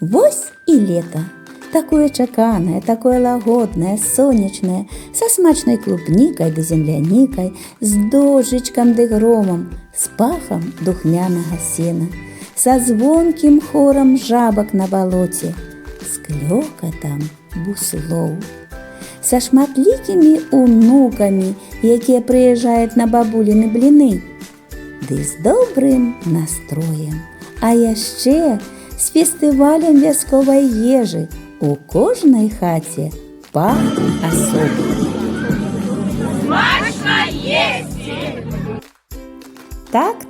Вось і лета. Такое чаканае, такое лагоднае, сонечнае, са смачнай клубнікай ды землянікай, з дождчыкам ды громам, з пахам духмянага сена, са звонкім хорам жабак на балоце, з клёкатам буслоў, са шматлікімі унукамі, якія прыязджаюць на бабуліны бліны, ды з добрым настроем, а яшчэ з фестывалем вясковай ежы. У кожнай хаце пах асобны. Смачна есці! Так,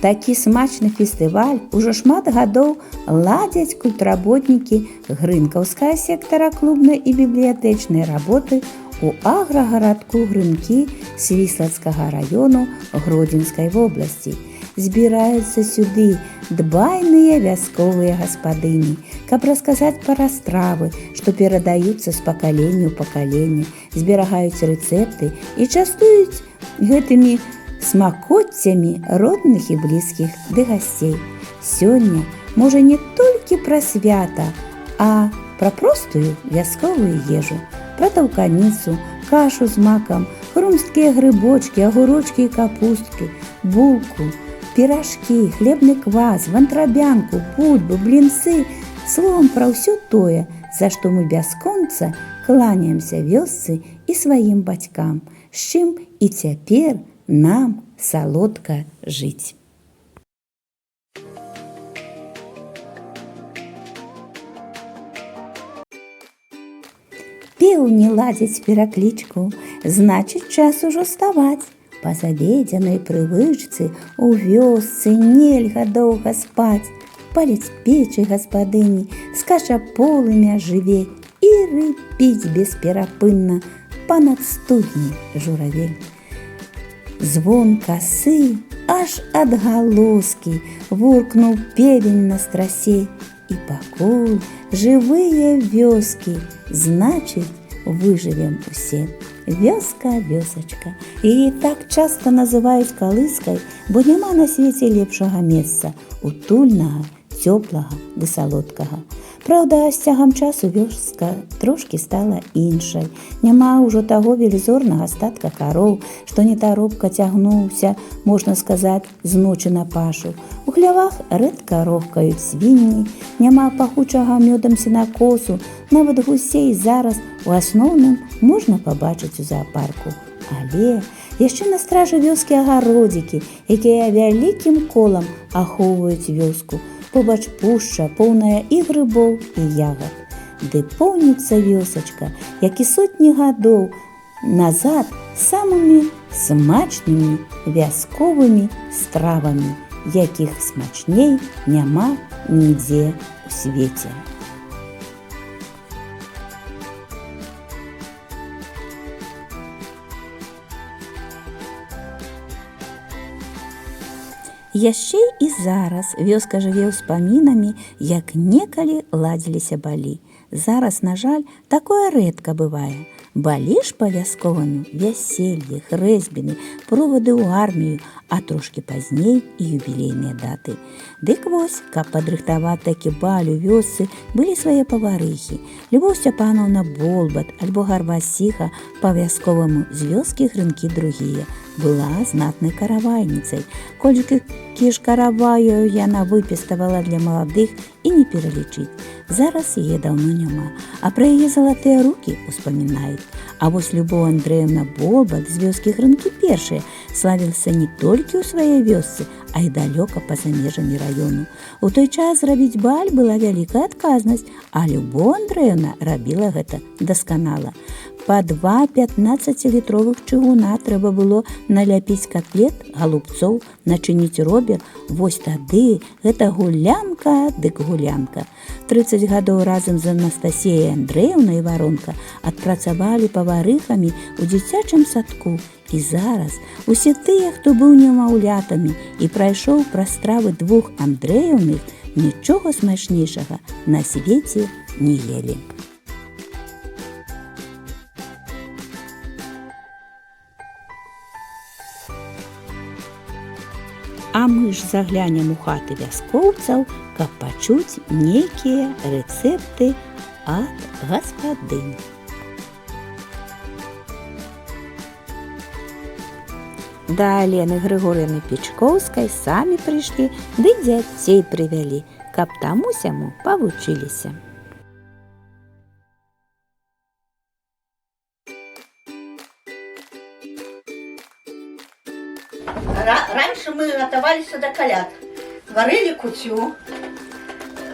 такі смачны фестываль ужо шмат гадоў ладзяць культработнікі Грынкаўскага сектара клубнай і бібліятэчнай работы у аграгарадку Грынкі Свіслацкага раёну Гродзенскай вобласці. Збіраюцца сюды дбайныя вясковыя гаспадыні, каб расказаць пра стравы, што перадаюцца з пакалення ў пакаленне, зберагаюць рэцэпты і частуюць гэтымі смакоццямі родных і блізкіх ды гасцей. Сёння можа не толькі пра свята, а пра простую вясковую ежу, пра таўканіцу, кашу з макам, хрумсткія грыбочкі, агурочкі і капусткі, булку, піражкі, хлебны квас, вантрабянку, бульбу, блінцы, словам, пра ўсё тое, за што мы бясконца кланяемся вёсцы і сваім бацькам, з чым і цяпер нам салодка жыць. Пеўні ладзяць пераклічку, значыць, час ужо ставаць. Па заведзенай прывычцы у вёсцы нельга доўга спаць. Палец печы гаспадыні скача полымя жыве і рыпіць бесперапынна па-над студні журавель. Звон касы аж адгалоскі вуркнуў певень на страсе. І пакуль жывыя вёскі, значыць, выжывем усе. Вёска, вёсачка. І так часта называюць калыскай, бо няма на свеце лепшага месца, утульнага, цёплага ды салодкага. Праўда, з цягам часу вёска трошкі стала іншай. Няма ўжо таго велізорнага статка кароў, што нетаропка цягнуўся, можна сказаць, з ночы на пашу. У хлявах рэдка рохкаюць свінні, няма пахучага мёдам сенакосу, нават гусей зараз у асноўным можна пабачыць у заапарку. Але яшчэ на стражы вёскі агародзікі, якія вялікім колам ахоўваюць вёску. Побач пушча, поўная і грыбоў, і ягад. Ды поўніцца вёсачка, як і сотні гадоў назад, самымі смачнымі вясковымі стравамі, якіх смачней няма нідзе ў свеце. Яшчэ і зараз вёска жыве ўспамінамі, як некалі ладзіліся балі. Зараз, на жаль, такое рэдка бывае. Балі ж па-вясковаму вяселле, хрэсьбіны, провады ў армію, а трошкі пазней і юбілейныя даты. Дык вось, каб падрыхтаваць такі баль у вёсцы, былі свае паварыхі. Любоў Сцяпановна Болбат альбо Гарвасіха па-вясковаму з вёскі Грынкі другія. Была знатнай каравайніцай. Колькі ж караваю яна выпеставала для маладых і не пералічыць. Зараз яе даўно няма, а пра яе залатыя рукі успамінаюць. А вось Любоў Андрэевна Болбат з вёскі Грынкі першая славілася не толькі ў сваёй вёсцы, а і далёка па-за межамі раёну. У той час зрабіць баль была вялікая адказнасць, а Любоў Андрэевна рабіла гэта дасканала. Па 2 15-літровых чыгуна трэба было наляпіць котлет, галубцоў, начыніць робер. Вось тады гэта гулянка дык гулянка. 30 гадоў разам з Анастасіяй Андрэеўнай Варонка адпрацавалі паварыхамі ў дзіцячым садку. І зараз усе тыя, хто быў немаўлятамі і прайшоў праз стравы двух Андрэеўных, нічога смачнейшага на свеце не елі. А мы ж заглянем у хаты вяскоўцаў, каб пачуць нейкія рэцэпты ад гаспадынь. Да Алены Грыгорыўны Печкоўскай самі прыйшлі, ды дзяцей прывялі, каб таму-сяму павучыліся. Раньше мы готовались до коляд. Варили кутю,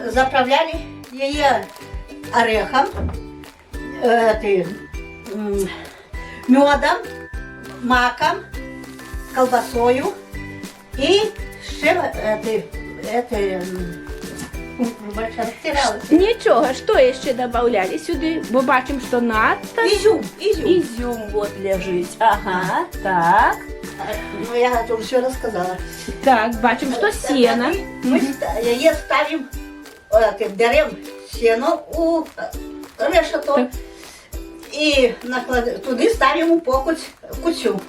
заправляли ее орехом, медом, маком, колбасою и Нічого, що ще добавляли сюди? Бо бачимо, що надто... Изюм. Изюм вот лежить. Ага, так. Ну, я это уже все рассказала. Так, бачимо, що сено. Мы ее ставим, берем сено у решето и туда ставим у покуть кутю.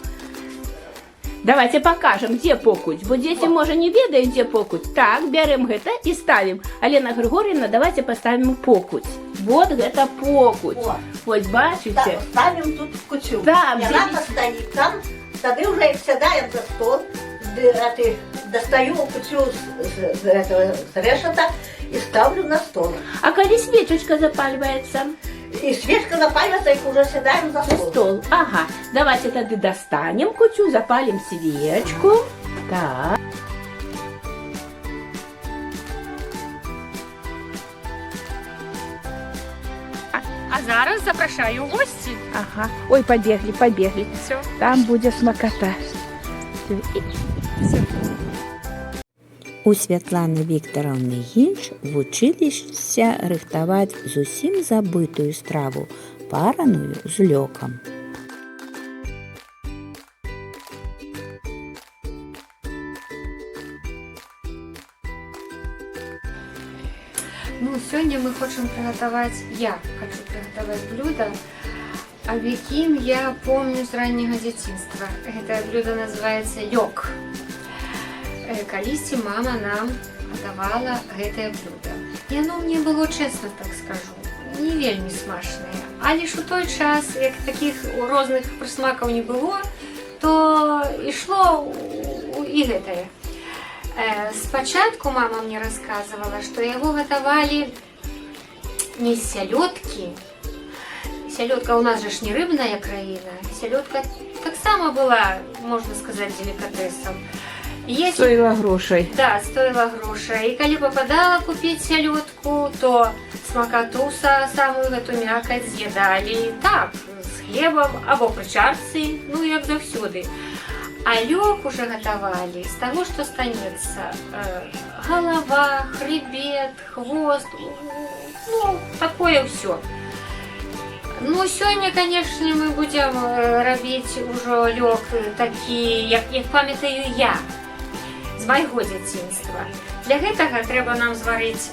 Давайте покажем, где покуть. Бо дети, може, не ведают, где покуть. Так, берем это и ставим. Алена Григорьевна, давайте поставим покуть. Вот это покуть. Вот, бачите? Ставим тут кутю. Там, и она стоит там, тогда уже сядаем за стол, достаю кутю с решета и ставлю на стол. А когда свечечка запаливается? И свечка запаливается, и уже сядаем за стол. Ага, давайте тогда достанем кутю, запалим свечку. Так. А зараз запрошую в гості. Ага. Ой, побегли. Все. Там будет смакота. Все. У Святланы Віктараўны Гінч вучыліся рыхтаваць зусім забытую страву, параную з лёкам. Ну, сёння мы хочам приготовить, я хочу приготовить блюдо, об якім я помню з раннего дзяцінства. Это блюдо называется лёк. Калісьці мама нам давала гэтае блюдо. І оно мне было, честно так скажу, не вельмі смачнае. Але ж у той час, як таких розных прысмакаў не было, то ішло і гэтае. Спачатку мама мне рассказывала, што яго гатавалі не з сялёдкі. Сялёдка у нас же ж не рыбная краіна. Сялёдка таксама была, можна сказаць, делікатэсам. Стоила грошей. Да, стоила грошей. И когда попадала купить сялёдку, то смакоту самую эту мякоть съедали так, с хлебом або при чарцы, ну як заўсёды. А лёк уже готовали из того, что станется голова, хребет, хвост, ну такое все. Ну, сегодня, конечно, мы будем робить уже лёк такі, як памятаю я, з майго дзяцінства. Для гэтага трэба нам зварыць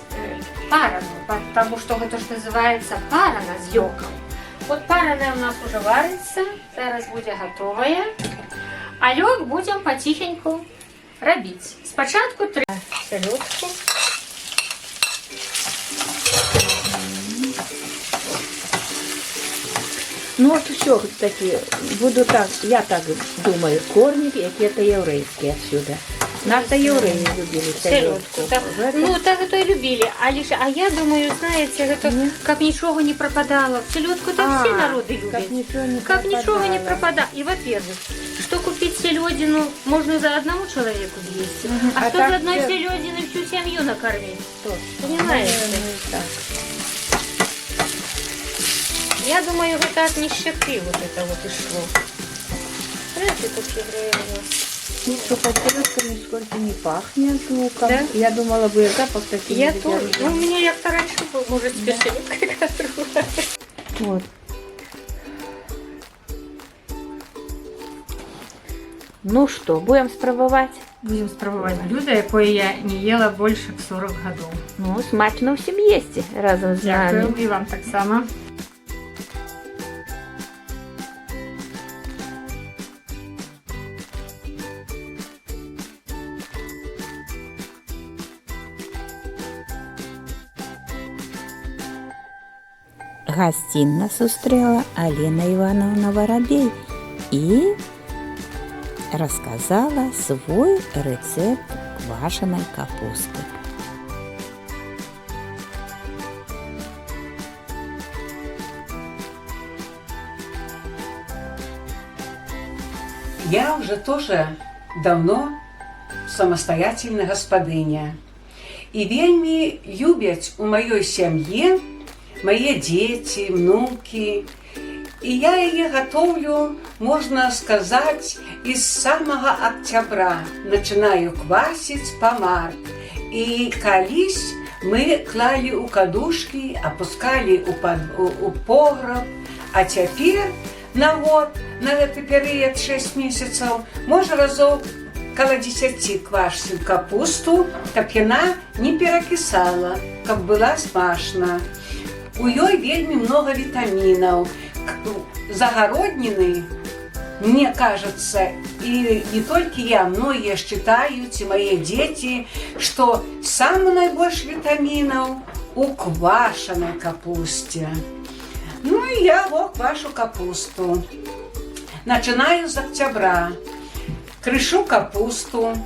парану, потому что гэта ж называется парана з лёкам. Вот парана у нас уже варится, зараз будзе готовая, а лёк будем потихоньку робить. Спочатку треба сялёдку. Ну от все таки, буду так, я так думаю, корні, які-то єврейські отсюда. Наши євреї любили сялёдку. Ну, так это и любили. А я думаю, знаете, это как ничего не пропадало. Сельодку так все народы любят. Как ничего не пропадало. И, во-первых, что купить селедину можно за одному человеку съесть, а что за одной селединой всю семью накормить? Понимаете? Я думаю, вот так нищеты вот это вот и шло. Знаете, как евреи у нас. Ну, что под селёдкой нисколько не пахнет луком. Да? Я думала бы, запах такой. Я тоже. Ну, у меня як-то раньше был, может, с селедкой другая. Вот. Ну что, будем спробовать? Будем спробовать блюдо, якое я не ела больше 40 годов. Ну, смачно всем есть разом с нами. Дякую, и вам так само. гостинно сустрэла Алена Ивановна Воробей и рассказала свой рецепт квашеной капусты. Я уже тоже давно самостоятельная гаспадыня. І вельмі любяць у маёй сям'і мае дзеці, внукі. І я яе гатоўлю, можна сказаць, из самого октября начинаю квасіць па март. І калісь мы клалі ў кадушкі, опускалі у пограб, а цяпер на год, на гэты перыяд 6 месяцаў, можа разоў каля 10 квашчу капусту, каб яна не перакісала, каб была смачна. У ёй вельмі много вітамінаў. Загароднины, мне кажется, и не только я, многие считают, и мои дети, что самое наибольше витаминов у квашеной капусте. Ну и я вот квашу капусту. Начинаю с октября. Крышу капусту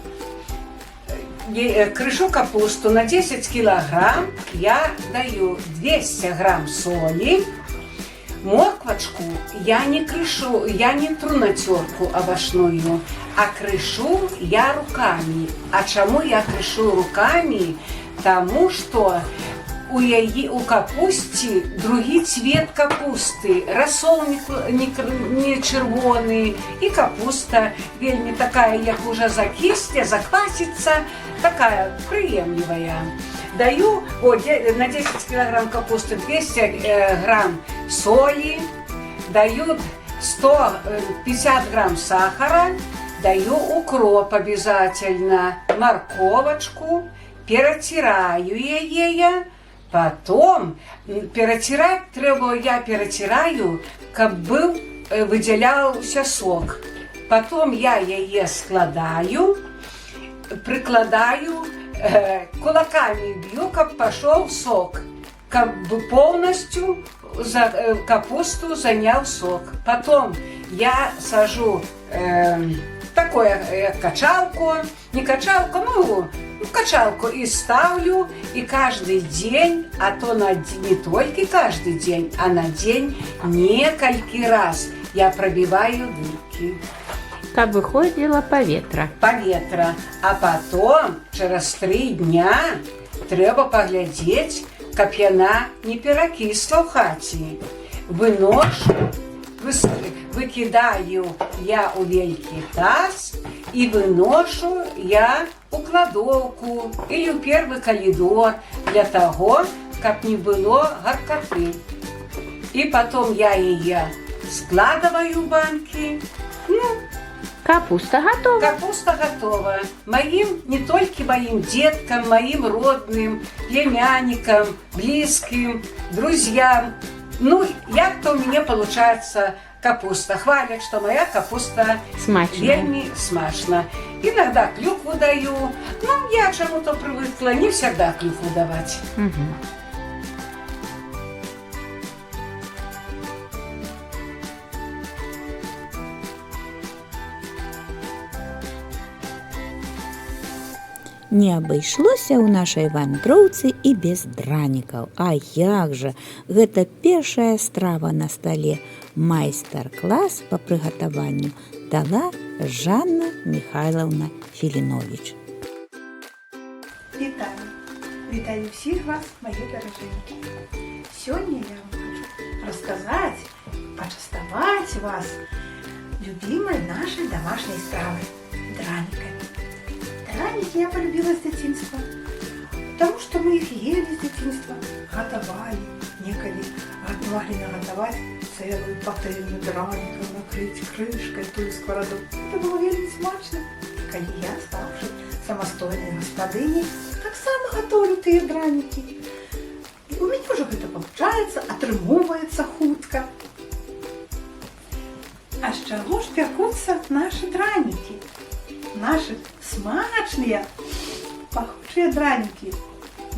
на 10 килограмм я даю 200 грамм соли. Морквочку я не крышу, я не тру на терку овощную, а крышу я руками. А чему я крышу руками? Тому что у капусти другий цвет капусты, рассол не червоный, и капуста вельми такая, як уже закисля, заквасится, такая приемлемая. Даю на 10 килограмм капусты 200 грамм соли, даю 150 грамм сахара, даю укроп обязательно, морковочку, перетираю ее. Потом перетирать треба, я перетираю, как был выделялся сок. Потом я ее складаю, прикладаю, кулаками бью, как пошел сок, как бы полностью капусту занял сок. Потом я сажу такое качалку, не качалку, ну качалку и ставлю, и каждый день, а то не только каждый день, а на день несколько раз я пробиваю дырки. Как выходило поветра. Поветра. А потом, через 3 дня, треба поглядеть, как яна не перакисла в хаті. Выношу, выкидаю я у велькі таз и выношу я у кладовку или в первый коридор для того, как не было горкоты. И потом я ее складываю в банки. Капуста готова. Капуста готова. Моим, не только моим деткам, моим родным, племянникам, близким, друзьям. Ну, як-то у меня получается капуста. Хвалят, что моя капуста вельми смачна. Иногда клюкву даю. Ну, я к чему-то привыкла, не всегда клюкву давать. Угу. Не абышлося ў нашай вандроўцы і без дранікаў. А як жа, гэта першая страва на стале. Майстар-клас па прыгатаванню дала Жанна Михайловна Філіновіч. Вітаю! Вітаю всіх вас, мої дороженькі! Сьогодні я вам хочу розказати, почастувати вас любимой нашей домашней стравой – драниками. Драники я полюбила с детинства, потому что мы их ели с детинства, готовали, некогда могли наготовать целую пательню драников, накрыть крышкой ту сковороду. Это было вельми смачно. И когда я, ставши самостойной господыней, так само готовлю тыя драники. И у меня уже это получается, атрымоўваецца хутка. А з чаго ж пякуцца наши драники? Наши смачные пахучие драники.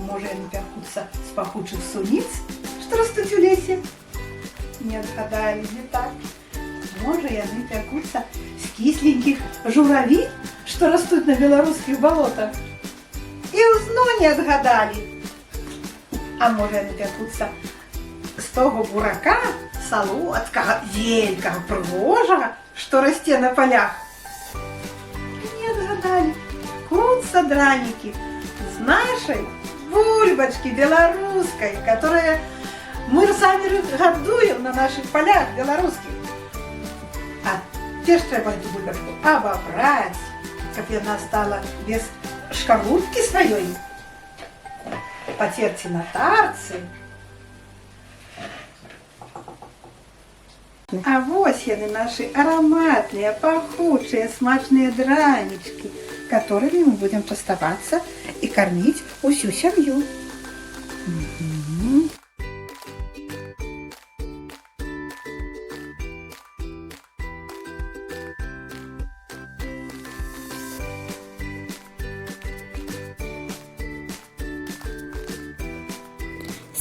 Может, они пякутся с пахучих суниц, что растут в лесе, не отгадали, не так? Може, яны пякуцца з кисленьких журавель, что растут на белорусских болотах? И узно не отгадали. А може, яны пякуцца з того бурака, солодкого, великого, пригожего, что расте на полях? Не отгадали. Пекутся драники с нашей бульбочки белорусской, которая мы сами годуем на наших полях белорусских. А теперь треба эту бульбочку обобрать, чтобы она стала без шкарлупки своей. Потерти на тарцы. А вот яны наши ароматные, пахучие, смачные дранички, которыми мы будем частоваться и кормить всю семью.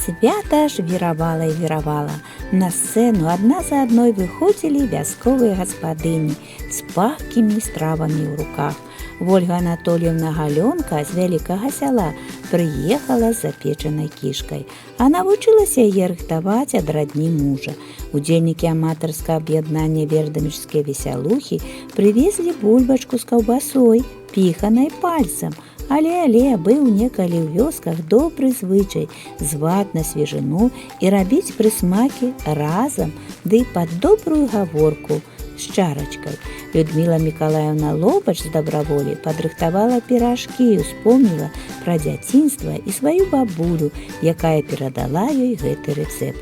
Свята ж віравала і віравала. На сцену адна за адной выходзілі вясковыя гаспадыні з пахкімі стравамі ў руках. Вольга Анатольевна Галёнка з вялікага сяла прыехала з запечанай кішкай, а навучылася яе рыхтаваць ад радні мужа. Удзельнікі аматарскага аб'яднання вердамічскія весялухі прывезлі бульбачку з каўбасой, піханай пальцам. Але быў некалі ў вёсках добры звычай зваць на свежыну і рабіць прысмакі разам, ды пад добрую гаворку з чарачкай. Людмила Миколаевна Лобач з добраволі падрыхтавала піражкі і успомніла пра дзяцінства і сваю бабулю, якая перадала ёй гэты рэцэпт.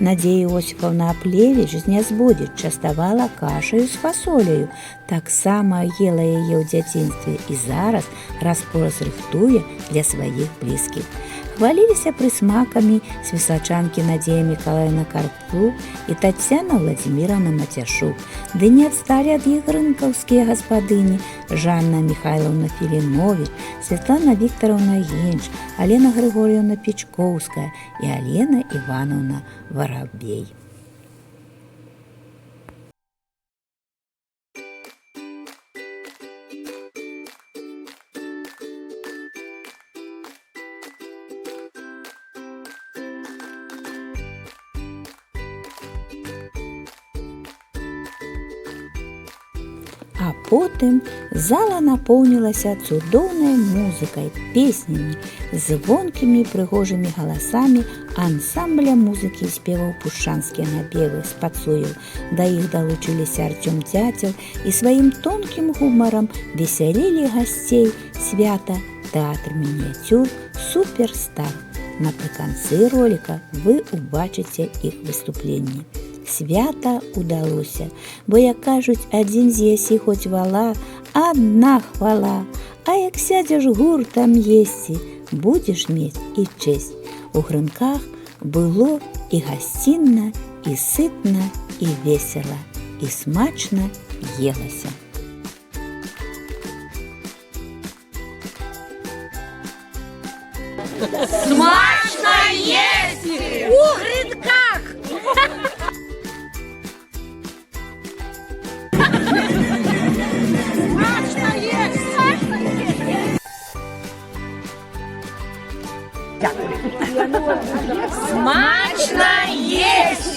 Надзея Иосифовна Аплевич з Нязводзіч частавала кашаю з фасоляю. Таксама ела яе ў дзяцінстве і зараз раз-пораз рыхтуе для сваіх блізкіх. Хваліліся прысмакамі свіслачанкі Надзея Миколаевна Карпук і Тацяна Владимировна Матяшук. Ды не адсталі ад іх рынкаўскія гаспадыні Жанна Михайловна Филимович, Светлана Викторовна Генч, Алена Григорьевна Печковская і Алена Ивановна Воробей. А потым зала напоўнілася цудоўнай музыкай, песнямі, звонкімі прыгожымі галасамі ансамбля музыкі і спеваў пушчанскія напевы з Пацуеў. Да іх далучыліся Артём Дзяцел і сваім тонкім гумарам весялілі гасцей свята тэатр мініяцюр «Суперстар». Напрыканцы роліка вы убачыце іх выступленні. Свята удалося, бо, як кажуць, адзін з'есі хоць вала, адна хвала. А як сядзеш гуртам есці, будзеш мець і чэсць. У грынках было і гасцінна, і сытна, і весела, і смачна елася. Смачно есть у грынках! Смачно есть!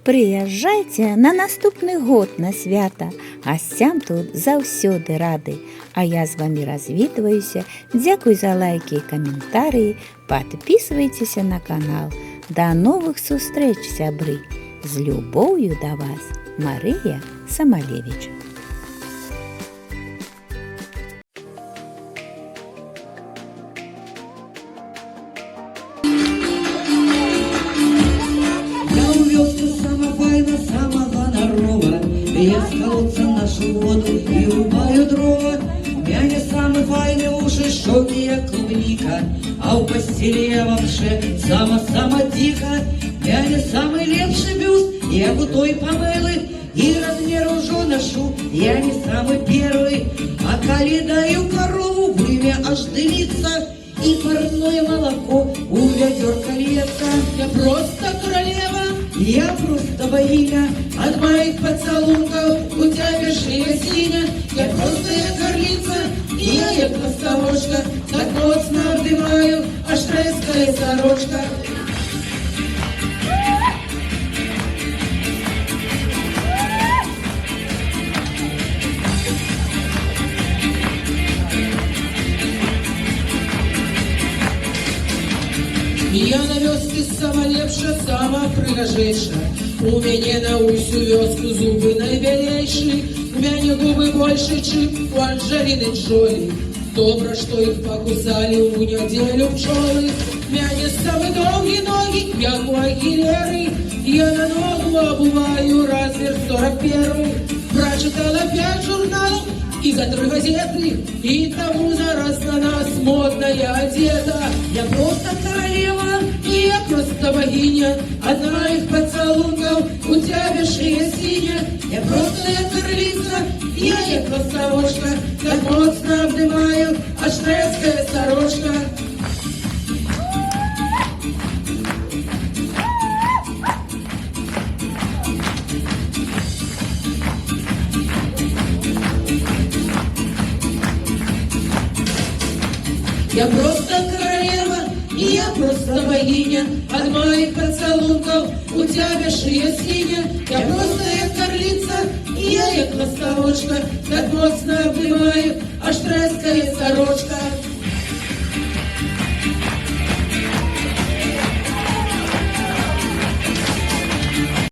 Прыязджайце на наступны год на свята. Гасцям тут заўсёды рады. А я з вами развітваюся. Дзякуй за лайки і каментарыі. Падпісвайцеся на канал. Да новых сустрэч, сябры. З любоўю да вас, Марыя Самалевич. Я с колодца нашу воду и рубаю дрова. У меня самые файные уши, щеки, як клубника. А а ў пасцелі я вообще сама тихо. Я не самый лепший бюст, як у той Памелы, и размер уже ношу, я не самый первый. А коли даю корову, вымя аж дымится, и парное молоко у ведерка льется. Я просто королева, я просто богиня, от моих поцелунков у тебя шея синя. Я просто карлица, и я як ластовочка, так моцно обдымаю, аж трескает сорочка. Я на вёске сама лепша, сама прыгажэйша. У мяне на ўсю вёску зубы найбялейшы. У мяне губы больше, чым у Анджеліны Джолі. Добра, што іх пакусалі ў нядзелю пчолы. У мяне самы доўгі ногі, як у Агілеры. Я на ногу обуваю размер 41. Прочитала 5 журналов и за 3 газеты, и тому зараз на нас модная одета. Я просто королева, и я просто богиня, от моих поцелунков у тебя шея синя. Я просто королица, я як ластовочка, так моцно обдымаю, аж трескает сорочка. Я просто королева, и я просто богиня, от моих поцелунков у тебя шея синя. Я просто карлица, и я як ластовочка, так моцно обнимаю, аж трескает сорочка.